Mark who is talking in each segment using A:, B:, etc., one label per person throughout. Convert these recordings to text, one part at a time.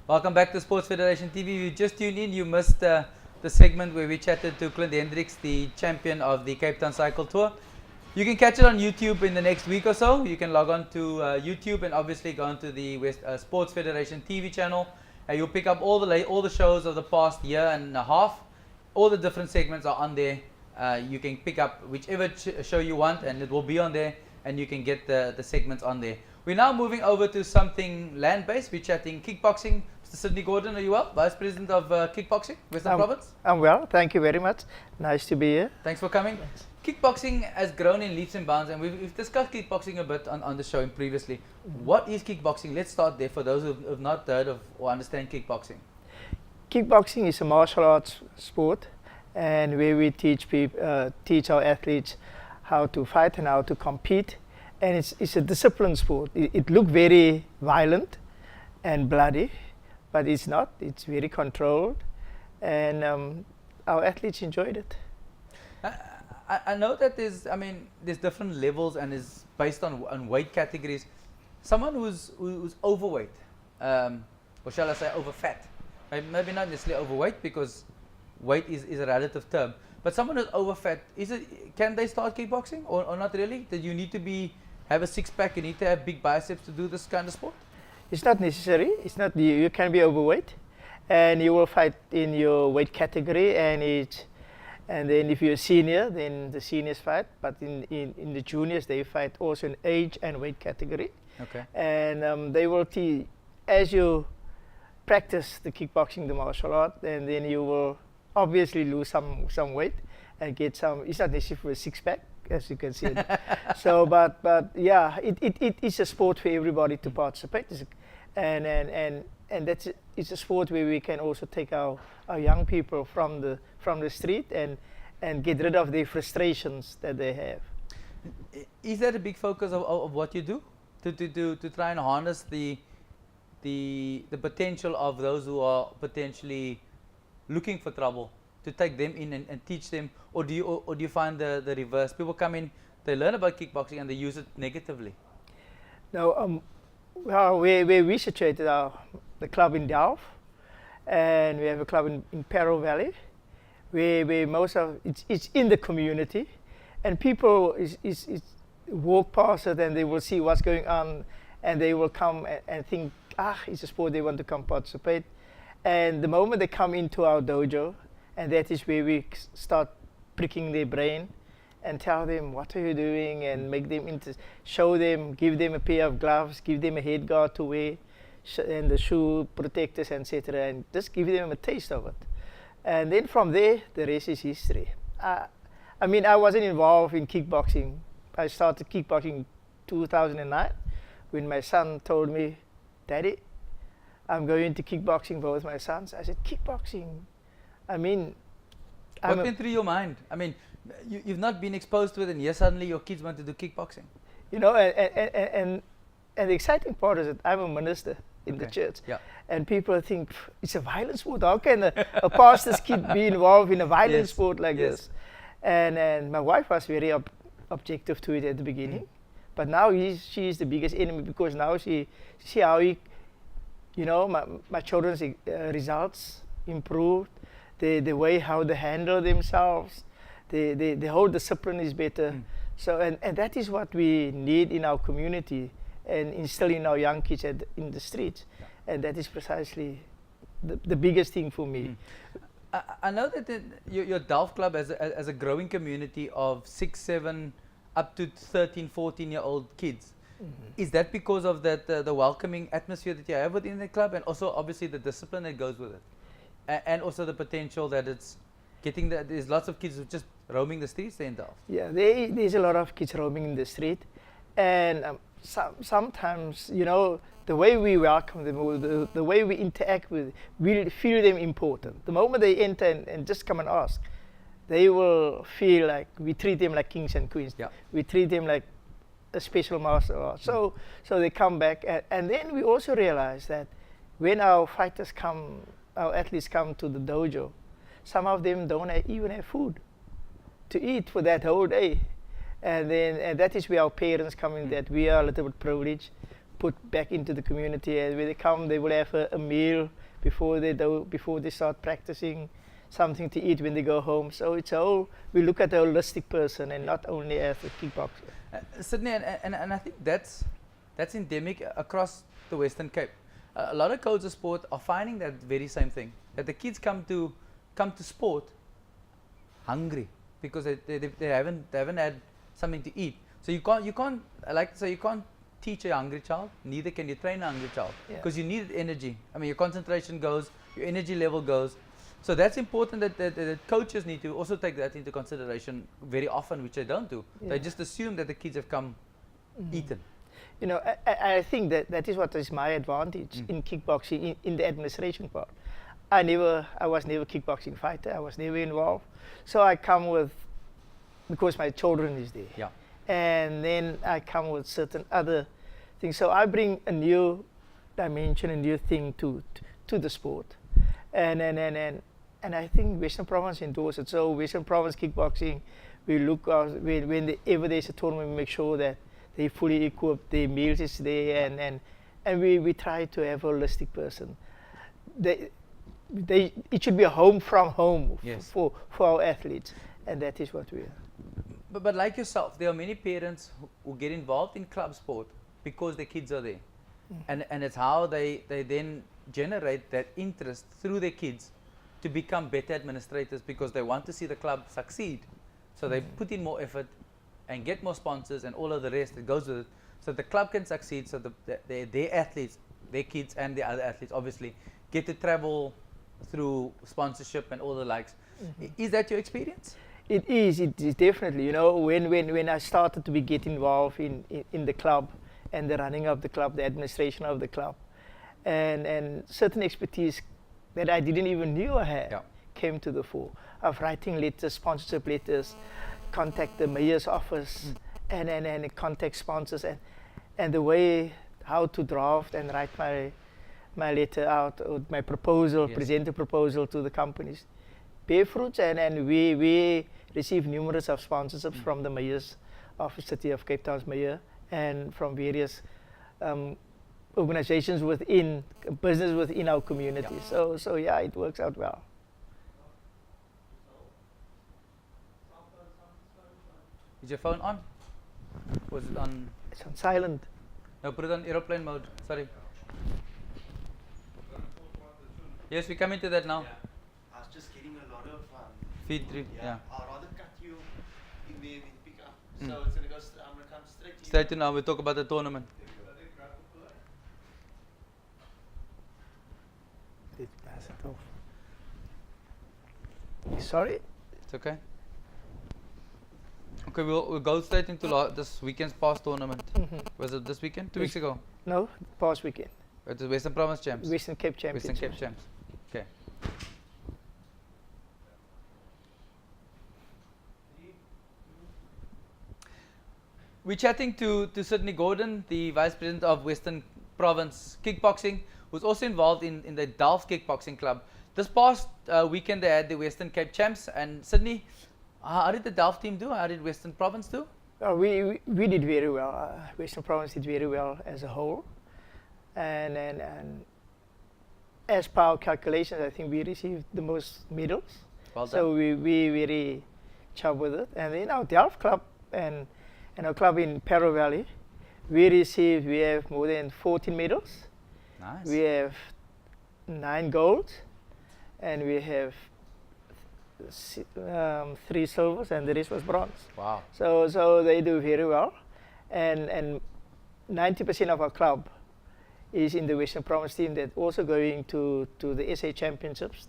A: Welcome back to Sports Federation TV. If you just tuned in, you missed the segment where we chatted to Clint Hendricks, the champion of the Cape Town Cycle Tour. You can catch it on YouTube in the next week or so. You can log on to YouTube and obviously go onto the Sports Federation TV channel. You'll pick up all the shows of the past year and a half. All the different segments are on there. You can pick up whichever show you want, and it will be on there, and you can get the segments on there. We're now moving over to something land-based. We're chatting kickboxing. Mr. Sydney Gordon, are you well? Vice President of Kickboxing, Western Province?
B: I'm well, thank you very much. Nice to be here.
A: Thanks for coming. Thanks. Kickboxing has grown in leaps and bounds, and we've discussed kickboxing a bit on the show previously. What is kickboxing? Let's start there for those who have not heard of or understand kickboxing.
B: Kickboxing is a martial arts sport, and where we teach our athletes how to fight and how to compete. And it's a disciplined sport. It looks very violent and bloody, but it's not. It's very controlled, and our athletes enjoyed it.
A: I know that there's different levels, and is based on weight categories. Someone who's overweight, or shall I say over fat, maybe not necessarily overweight, because weight is a relative term, but someone who's over fat, can they start kickboxing or not really? Do you need to have a six-pack, you need to have big biceps to do this kind of sport?
B: It's not necessary. It's not. You can be overweight, and you will fight in your weight category, and then if you're a senior, then the seniors fight. But in the juniors, they fight also in age and weight category.
A: Okay.
B: And they will teach as you practice the kickboxing, the martial art, and then you will obviously lose some weight and get some. It's not necessary for a six-pack, as you can see. So, but yeah, it is a sport for everybody to participate, and it's a sport where we can also take our young people from the street and get rid of the frustrations that they have.
A: Is that a big focus of what you do, to try and harness the potential of those who are potentially looking for trouble, to take them in and teach them, or do you find the reverse? People come in, they learn about kickboxing and they use it negatively.
B: No, well, we situated the club in Delft, and we have a club in Perro Valley, where most of it's in the community, and people is walk past it and they will see what's going on, and they will come and think, it's a sport, they want to come participate. And the moment they come into our dojo, and that is where we start pricking their brain and tell them, what are you doing, and make them show them, give them a pair of gloves, give them a head guard to wear, and the shoe protectors, etc., and just give them a taste of it. And then from there, the rest is history. I wasn't involved in kickboxing. I started kickboxing in 2009 when my son told me, Daddy, I'm going to kickboxing, both my sons. I said, kickboxing?
A: What went through your mind? You've not been exposed to it, and yes, suddenly your kids want to do kickboxing.
B: You know, and the exciting part is that I'm a minister in the church, and people think it's a violent sport. How can a pastor's kid be involved in a violent sport like this? And my wife was very objective to it at the beginning, but now she is the biggest enemy, because now she see how my children's results improved, the way how they handle themselves, the whole discipline is better. So and that is what we need in our community, and instill in our young kids in the streets, and that is precisely the biggest thing for me.
A: I know that your Delft club as a growing community of 6, 7, up to 13, 14-year-old kids. Is that because of the welcoming atmosphere that you have within the club, and also obviously the discipline that goes with it, and also the potential that it's getting there's lots of kids who just roaming the streets there in Delft? Yeah,
B: there's a lot of kids roaming in the street, and sometimes, the way we welcome them, the way we interact with them, we feel them important. The moment they enter and just come and ask, they will feel like we treat them like kings and queens. Yeah. We treat them like a special martial art. So they come back, and then we also realize that when our athletes come to the dojo, some of them don't even have food to eat for that whole day. And that is where our parents come in, that we are a little bit privileged, put back into the community, and when they come, they will have a meal before they start practicing, something to eat when they go home. So it's we look at the holistic person and not only as a kickboxer.
A: Sydney, and I think that's endemic across the Western Cape. A lot of codes of sport are finding that very same thing, that the kids come to sport hungry because they haven't had something to eat. So you can't teach a hungry child, neither can you train a hungry child, because you need energy. I mean, your concentration goes, your energy level goes. So that's important that coaches need to also take that into consideration very often, which they don't do.
B: Yeah.
A: They just assume that the kids have come eaten.
B: You know, I think that is what is my advantage in kickboxing, in the administration part. I was never a kickboxing fighter. I was never involved. So I come with, because my children is there.
A: Yeah.
B: And then I come with certain other things. So I bring a new dimension, a new thing to the sport. And I think Western Province endorses it. So Western Province kickboxing, we look out, whenever there's a tournament, we make sure that they fully equipped, their meals is there, and we try to have a holistic person. It should be a home from home for our athletes, and that is what we are.
A: But like yourself, there are many parents who get involved in club sport because their kids are there. And it's how they then generate that interest through their kids to become better administrators, because they want to see the club succeed. So they put in more effort and get more sponsors and all of the rest that goes with it, so the club can succeed, so their athletes, their kids and the other athletes obviously get to travel through sponsorship and all the likes. Is that your experience?
B: It is definitely. You know, when I started to get involved in the club and the running of the club, the administration of the club, and certain expertise that I didn't even knew I had came to the fore, of writing letters, sponsorship letters, contact the mayor's office, and contact sponsors, and the way how to draft and write my letter out, or my proposal, present a proposal to the companies, bear fruits, and we receive numerous of sponsorships from the mayor's office, City of Cape Town's mayor, and from various organizations within business within our community. So yeah, it works out well.
A: Is your phone on? Was it on?
B: It's on silent.
A: No, put it on aeroplane mode. Sorry. Yes, we come into that now.
C: I was just getting a lot of
A: Feed through. Yeah.
C: I'd rather cut you in there with the pickup. So it's gonna go. I'm gonna come straight to you.
A: Straight to now. We talk about the tournament.
B: Sorry.
A: It's okay. Okay, we'll go straight into this weekend's past tournament. Was it this weekend? 2 weeks ago?
B: No, past weekend.
A: It's the Western Province Champs.
B: Western Cape Championship.
A: Western Cape Champs. Okay. We're chatting to Sydney Gordon, the Vice President of Western Province Kickboxing, who's also involved in the Delft Kickboxing Club. This past weekend they had the Western Cape Champs, and Sydney, how did the Delft team do? How did Western Province do?
B: We did very well. Western Province did very well as a whole, and as per our calculations, I think we received the most medals.
A: Well done.
B: So we very chuffed with it. And then our Delft club and our club in Perro Valley, we have more than 14 medals.
A: Nice.
B: We have 9 golds, and we have 3 silvers, and the rest was bronze.
A: Wow.
B: So they do very well, and 90% of our club is in the Western Province team that also going to the SA Championships,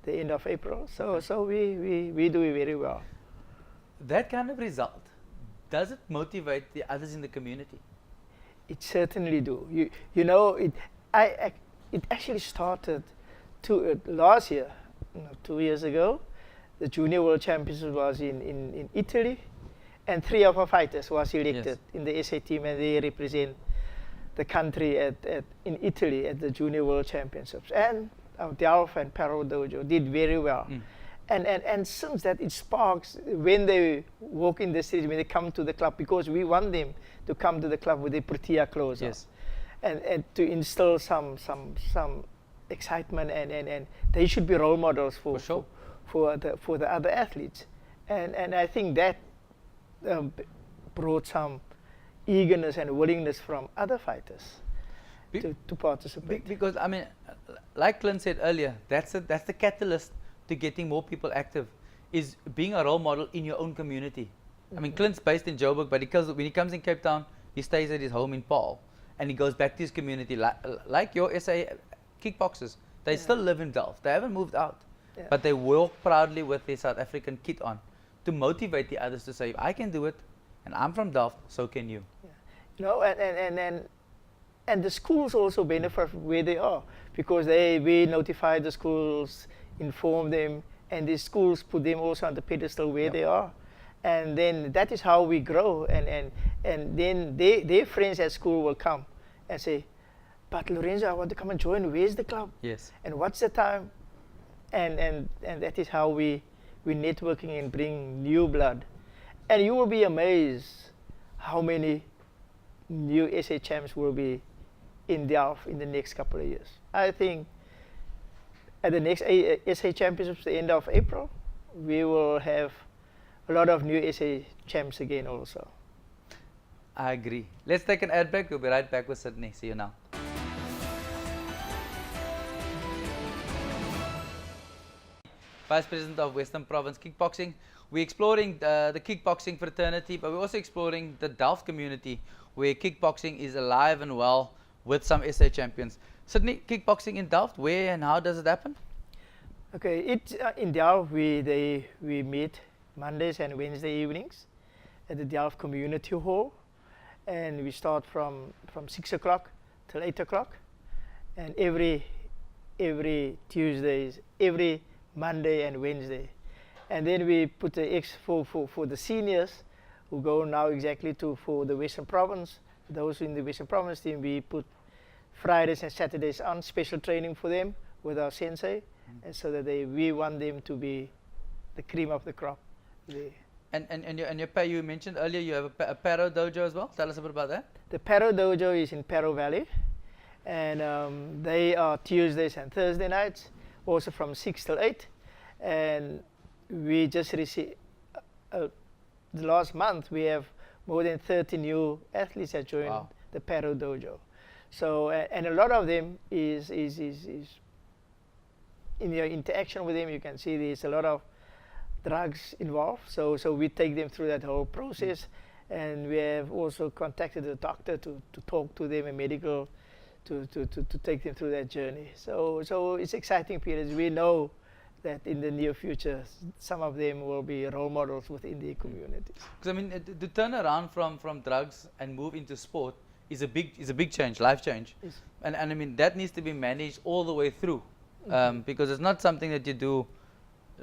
B: the end of April. So we do very well.
A: That kind of result, does it motivate the others in the community?
B: It certainly do. You know, it actually started last year, 2 years ago. The Junior World Championship was in Italy, and 3 of our fighters was selected in the SA team, and they represent the country in Italy at the Junior World Championships. And our Delft and Perro Dojo did very well. And since that, it sparks when they walk in the streets, when they come to the club, because we want them to come to the club with their protea clothes on, and to instill some excitement, and they should be role models
A: For sure.
B: for the other athletes, and I think that brought some eagerness and willingness from other fighters
A: Be-
B: to participate.
A: Because I mean, like Clint said earlier, that's the catalyst to getting more people active, is being a role model in your own community. I mean, Clint's based in Joburg, but when he comes in Cape Town, he stays at his home in Paarl, and he goes back to his community. Like your SA kickboxers, they still live in Delft. They haven't moved out,
B: Yeah.
A: but they walk proudly with their South African kit on to motivate the others to say, I can do it, and I'm from Delft, so can you.
B: You know, and the schools also benefit from where they are, because we notify the schools, inform them, and the schools put them also on the pedestal where
A: Yep.
B: they are, and then that is how we grow, and then their friends at school will come and say, but Lorenzo, I want to come and join, where's the club,
A: Yes.
B: and what's the time, and that is how we networking and bring new blood, and you will be amazed how many new SA champs will be in Delft in the next couple of years. I think at the next SA championships, the end of April, we will have a lot of new SA champs again also.
A: I agree. Let's take an ad break. We'll be right back with Sydney. See you now. Vice President of Western Province Kickboxing. We're exploring the kickboxing fraternity, but we're also exploring the Delft community, where kickboxing is alive and well with some SA champions. Sydney, kickboxing in Delft, where and how does it happen?
B: Okay, in Delft we meet Mondays and Wednesday evenings at the Delft Community Hall, and we start from 6 o'clock till 8 o'clock, and every Tuesdays, every Monday and Wednesday, and then we put the for the seniors who go now exactly for the Western Province. Those in the Western Province team, we put Fridays and Saturdays on special training for them with our sensei, and so that we want them to be the cream of the crop.
A: And your pay, you mentioned earlier you have a Paro dojo as well. Tell us a bit about that.
B: The Paro dojo is in Paro Valley, and they are Tuesdays and Thursday nights, also from 6 till 8. And we just received, the last month, we have more than 30 new athletes that joined
A: Wow.
B: the Paro dojo. So, and a lot of them is in your interaction with them, you can see there's a lot of drugs involved. So we take them through that whole process, and we have also contacted the doctor to talk to them, a medical, to take them through that journey. So it's exciting periods. We know that in the near future, some of them will be role models within their communities.
A: Because I mean, to turn around from drugs and move into sport is a big change, life change.
B: Yes.
A: And I mean, that needs to be managed all the way through, because it's not something that you do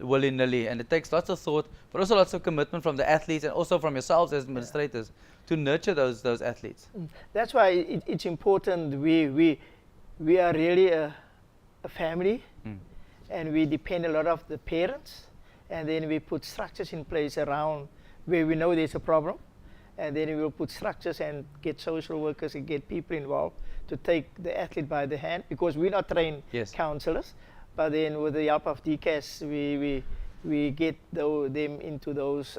A: willy-nilly, and it takes lots of thought, but also lots of commitment from the athletes and also from yourselves as administrators to nurture those athletes.
B: That's why it's important. We are really a family, and we depend a lot of the parents, and then we put structures in place around where we know there's a problem, and then we will put structures and get social workers and get people involved to take the athlete by the hand, because we're not trained counselors, but then with the help of DCAS, we get them into those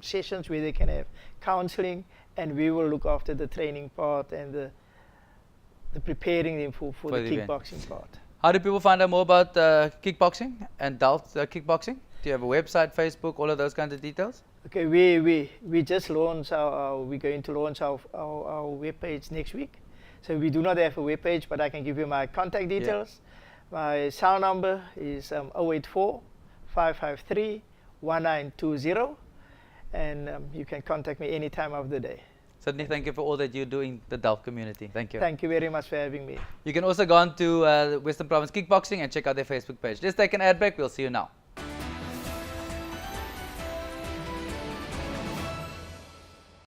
B: sessions where they can have counseling, and we will look after the training part and the preparing them for the kickboxing part.
A: How do people find out more about kickboxing and Delft kickboxing? Do you have a website, Facebook, all of those kinds of details?
B: Okay, we just launched we're going to launch our webpage next week. So we do not have a webpage, but I can give you my contact details. My cell number is 084 553 1920, and you can contact me any time of the day.
A: Sydney, thank you for all that you do in the Delft community. Thank you.
B: Thank you very much for having me.
A: You can also go on to Western Province Kickboxing and check out their Facebook page. Let's take an ad break. We'll see you now.